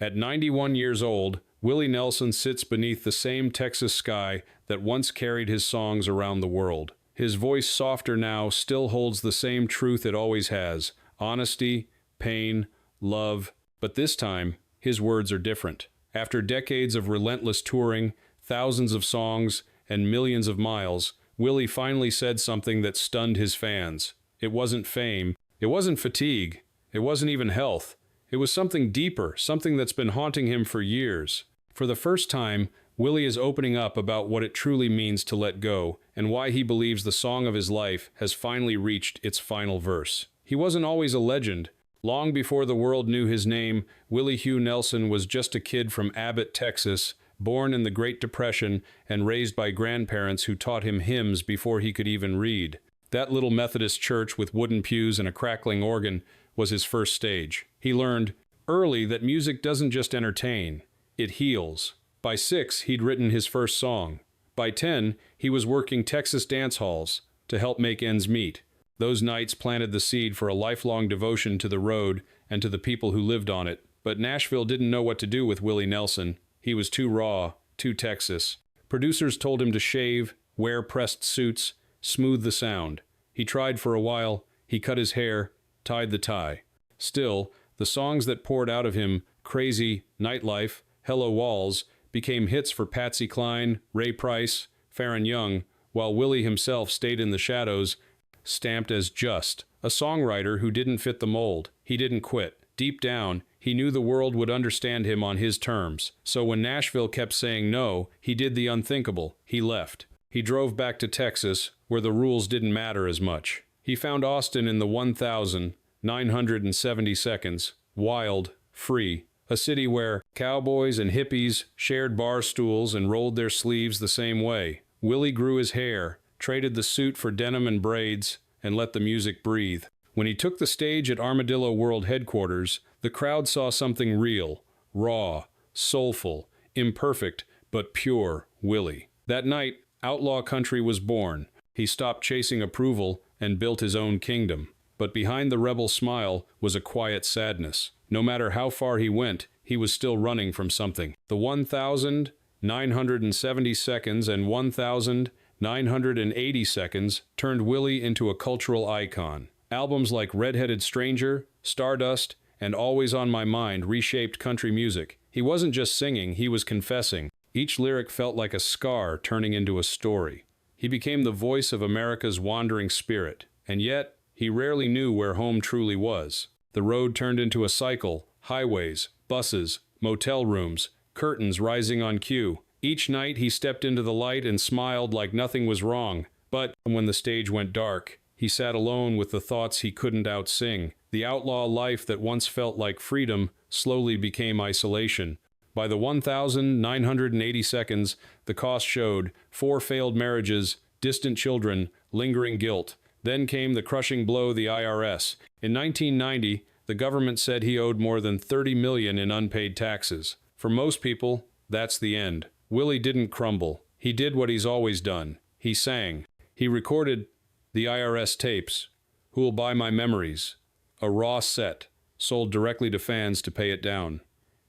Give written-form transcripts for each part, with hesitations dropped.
At 91 years old, Willie Nelson sits beneath the same Texas sky that once carried his songs around the world. His voice, softer now, still holds the same truth it always has: honesty, pain, love. But this time, his words are different. After decades of relentless touring, thousands of songs, and millions of miles, Willie finally said something that stunned his fans. It wasn't fame. It wasn't fatigue. It wasn't even health. It was something deeper, something that's been haunting him for years. For the first time, Willie is opening up about what it truly means to let go, and why he believes the song of his life has finally reached its final verse. He wasn't always a legend. Long before the world knew his name, Willie Hugh Nelson was just a kid from Abbott, Texas, born in the Great Depression and raised by grandparents who taught him hymns before he could even read. That little Methodist church with wooden pews and a crackling organ was his first stage. He learned early that music doesn't just entertain, it heals. By 6, he'd written his first song. By 10, he was working Texas dance halls to help make ends meet. Those nights planted the seed for a lifelong devotion to the road and to the people who lived on it. But Nashville didn't know what to do with Willie Nelson. He was too raw, too Texas. Producers told him to shave, wear pressed suits, smooth the sound. He tried for a while. He cut his hair, tied the tie. Still, the songs that poured out of him, Crazy, Nightlife, Hello Walls, became hits for Patsy Cline, Ray Price, Farron Young, while Willie himself stayed in the shadows, stamped as just a songwriter who didn't fit the mold. He didn't quit. Deep down, he knew the world would understand him on his terms. So when Nashville kept saying no, he did the unthinkable. He left. He drove back to Texas, where the rules didn't matter as much. He found Austin in the 1,970 seconds, wild, free. A city where cowboys and hippies shared bar stools and rolled their sleeves the same way. Willie grew his hair, traded the suit for denim and braids, and let the music breathe. When he took the stage at Armadillo World Headquarters, the crowd saw something real, raw, soulful, imperfect, but pure Willie. That night, outlaw country was born. He stopped chasing approval and built his own kingdom. But behind the rebel smile was a quiet sadness. No matter how far he went, he was still running from something. The 1,970 seconds and 1,980 seconds turned Willie into a cultural icon. Albums like Red-Headed Stranger, Stardust, and Always on My Mind reshaped country music. He wasn't just singing, he was confessing. Each lyric felt like a scar turning into a story. He became the voice of America's wandering spirit. And yet, he rarely knew where home truly was. The road turned into a cycle: highways, buses, motel rooms, curtains rising on cue. Each night he stepped into the light and smiled like nothing was wrong. But when the stage went dark, he sat alone with the thoughts he couldn't outsing. The outlaw life that once felt like freedom slowly became isolation. By the 1,980 seconds, the cost showed: 4 failed marriages, distant children, lingering guilt. Then came the crushing blow: the IRS. In 1990, the government said he owed more than $30 million in unpaid taxes. For most people, that's the end. Willie didn't crumble. He did what he's always done. He sang. He recorded the IRS tapes, Who'll Buy My Memories, a raw set, sold directly to fans to pay it down.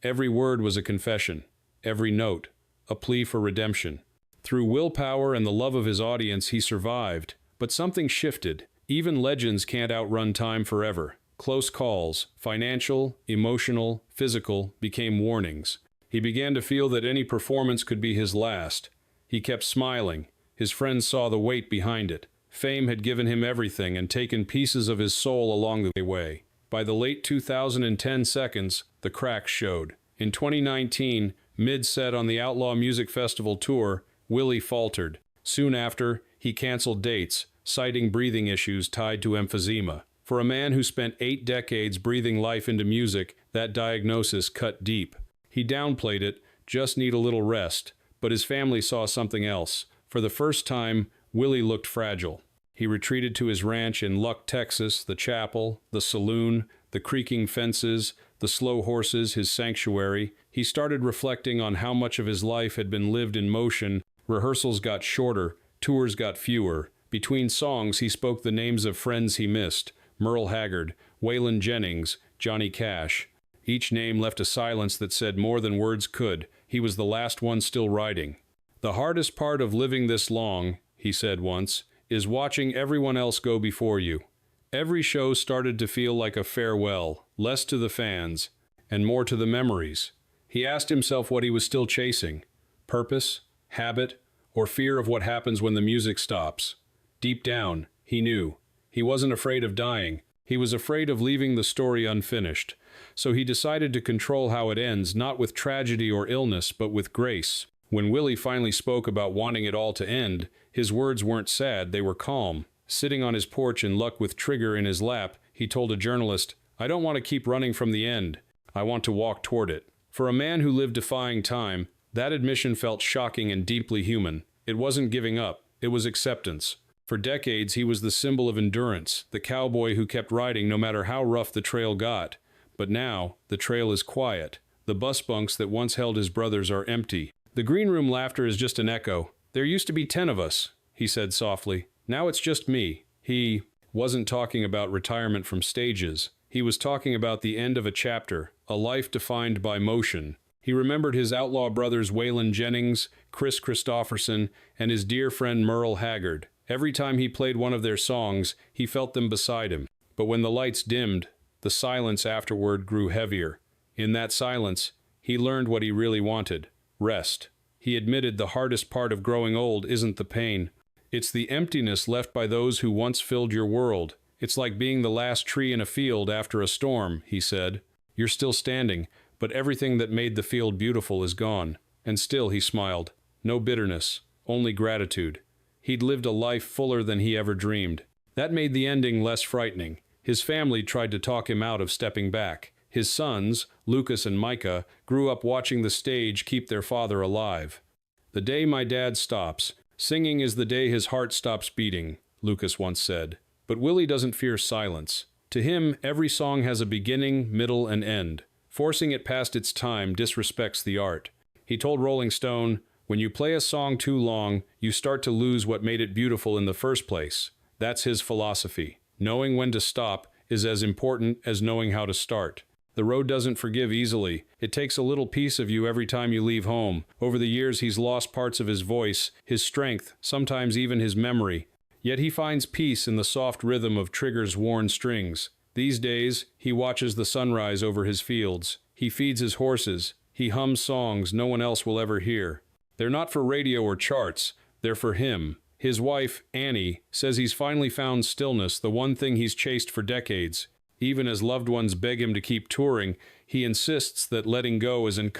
Every word was a confession, every note, a plea for redemption. Through willpower and the love of his audience, he survived. But something shifted. Even legends can't outrun time forever. Close calls, financial, emotional, physical, became warnings. He began to feel that any performance could be his last. He kept smiling. His friends saw the weight behind it. Fame had given him everything and taken pieces of his soul along the way. By the late 2010 seconds, the cracks showed. In 2019, mid-set on the Outlaw Music Festival tour, Willie faltered. Soon after, he canceled dates, citing breathing issues tied to emphysema. For a man who spent 8 decades breathing life into music, that diagnosis cut deep. He downplayed it, just need a little rest, but his family saw something else. For the first time, Willie looked fragile. He retreated to his ranch in Luck, Texas, the chapel, the saloon, the creaking fences, the slow horses, his sanctuary. He started reflecting on how much of his life had been lived in motion. Rehearsals got shorter, tours got fewer. Between songs, he spoke the names of friends he missed: Merle Haggard, Waylon Jennings, Johnny Cash. Each name left a silence that said more than words could. He was the last one still riding. "The hardest part of living this long," he said once, "is watching everyone else go before you." Every show started to feel like a farewell, less to the fans, and more to the memories. He asked himself what he was still chasing: purpose, habit, or fear of what happens when the music stops. Deep down, he knew. He wasn't afraid of dying. He was afraid of leaving the story unfinished. So he decided to control how it ends, not with tragedy or illness, but with grace. When Willie finally spoke about wanting it all to end, his words weren't sad, they were calm. Sitting on his porch in luck with Trigger in his lap, he told a journalist, "I don't want to keep running from the end. I want to walk toward it." For a man who lived defying time, that admission felt shocking and deeply human. It wasn't giving up, it was acceptance. For decades, he was the symbol of endurance, the cowboy who kept riding no matter how rough the trail got. But now, the trail is quiet. The bus bunks that once held his brothers are empty. The green room laughter is just an echo. "There used to be 10 of us," he said softly. "Now it's just me." He wasn't talking about retirement from stages. He was talking about the end of a chapter, a life defined by motion. He remembered his outlaw brothers Waylon Jennings, Chris Christopherson, and his dear friend Merle Haggard. Every time he played one of their songs, he felt them beside him. But when the lights dimmed, the silence afterward grew heavier. In that silence, he learned what he really wanted: rest. He admitted the hardest part of growing old isn't the pain. It's the emptiness left by those who once filled your world. "It's like being the last tree in a field after a storm," he said. "You're still standing, but everything that made the field beautiful is gone." And still he smiled. No bitterness, only gratitude. He'd lived a life fuller than he ever dreamed. That made the ending less frightening. His family tried to talk him out of stepping back. His sons, Lucas and Micah, grew up watching the stage keep their father alive. "The day my dad stops, singing is the day his heart stops beating," Lucas once said. But Willie doesn't fear silence. To him, every song has a beginning, middle, and end. Forcing it past its time disrespects the art. He told Rolling Stone, "When you play a song too long, you start to lose what made it beautiful in the first place." That's his philosophy. Knowing when to stop is as important as knowing how to start. The road doesn't forgive easily. It takes a little piece of you every time you leave home. Over the years, he's lost parts of his voice, his strength, sometimes even his memory. Yet he finds peace in the soft rhythm of Trigger's worn strings. These days, he watches the sunrise over his fields. He feeds his horses. He hums songs no one else will ever hear. They're not for radio or charts. They're for him. His wife, Annie, says he's finally found stillness, the one thing he's chased for decades. Even as loved ones beg him to keep touring, he insists that letting go is an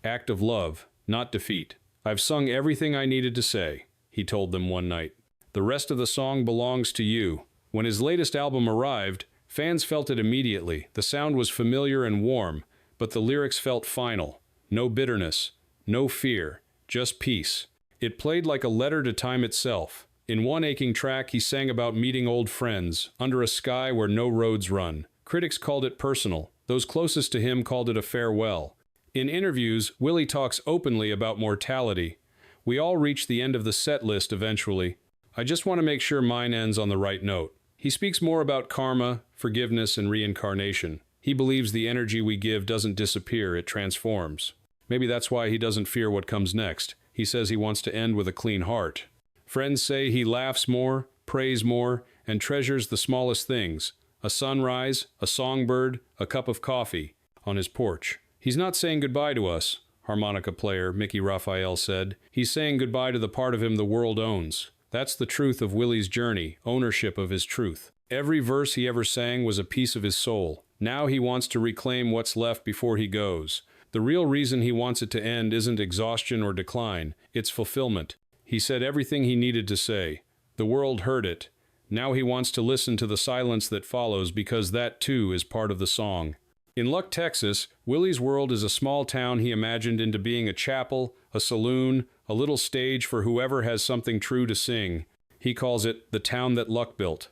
act of love, not defeat. "I've sung everything I needed to say," he told them one night. "The rest of the song belongs to you." When his latest album arrived, fans felt it immediately. The sound was familiar and warm, but the lyrics felt final. No bitterness, no fear, just peace. It played like a letter to time itself. In one aching track, he sang about meeting old friends, under a sky where no roads run. Critics called it personal. Those closest to him called it a farewell. In interviews, Willie talks openly about mortality. "We all reach the end of the set list eventually. I just want to make sure mine ends on the right note." He speaks more about karma, forgiveness, and reincarnation. He believes the energy we give doesn't disappear, it transforms. Maybe that's why he doesn't fear what comes next. He says he wants to end with a clean heart. Friends say he laughs more, prays more, and treasures the smallest things: a sunrise, a songbird, a cup of coffee on his porch. "He's not saying goodbye to us," harmonica player Mickey Raphael said. "He's saying goodbye to the part of him the world owns." That's the truth of Willie's journey, ownership of his truth. Every verse he ever sang was a piece of his soul. Now he wants to reclaim what's left before he goes. The real reason he wants it to end isn't exhaustion or decline, it's fulfillment. He said everything he needed to say. The world heard it. Now he wants to listen to the silence that follows, because that too is part of the song. In Luck, Texas, Willie's world is a small town he imagined into being a chapel, a saloon, a little stage for whoever has something true to sing. He calls it the town that Luck built.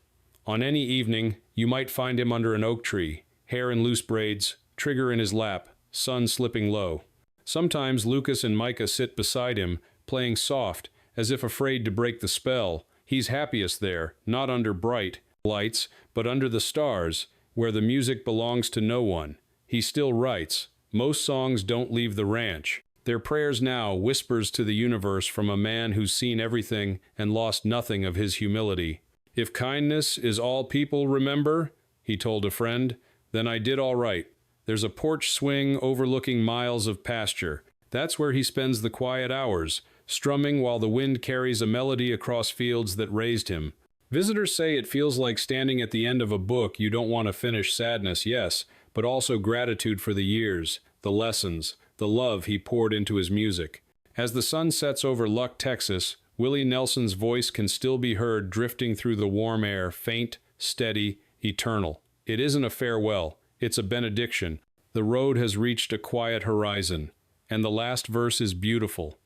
On any evening, you might find him under an oak tree, hair in loose braids, Trigger in his lap, sun slipping low. Sometimes Lucas and Micah sit beside him, playing soft, as if afraid to break the spell. He's happiest there, not under bright lights, but under the stars, where the music belongs to no one. He still writes. Most songs don't leave the ranch. Their prayers now whispers to the universe from a man who's seen everything and lost nothing of his humility. If kindness is all people remember, he told a friend, then I did all right. There's a porch swing overlooking miles of pasture. That's where he spends the quiet hours, strumming while the wind carries a melody across fields that raised him. Visitors say it feels like standing at the end of a book you don't want to finish. Sadness, yes, but also gratitude for the years, the lessons, the love he poured into his music. As the sun sets over Luck, Texas, Willie Nelson's voice can still be heard drifting through the warm air, faint, steady, eternal. It isn't a farewell, it's a benediction. The road has reached a quiet horizon. And the last verse is beautiful.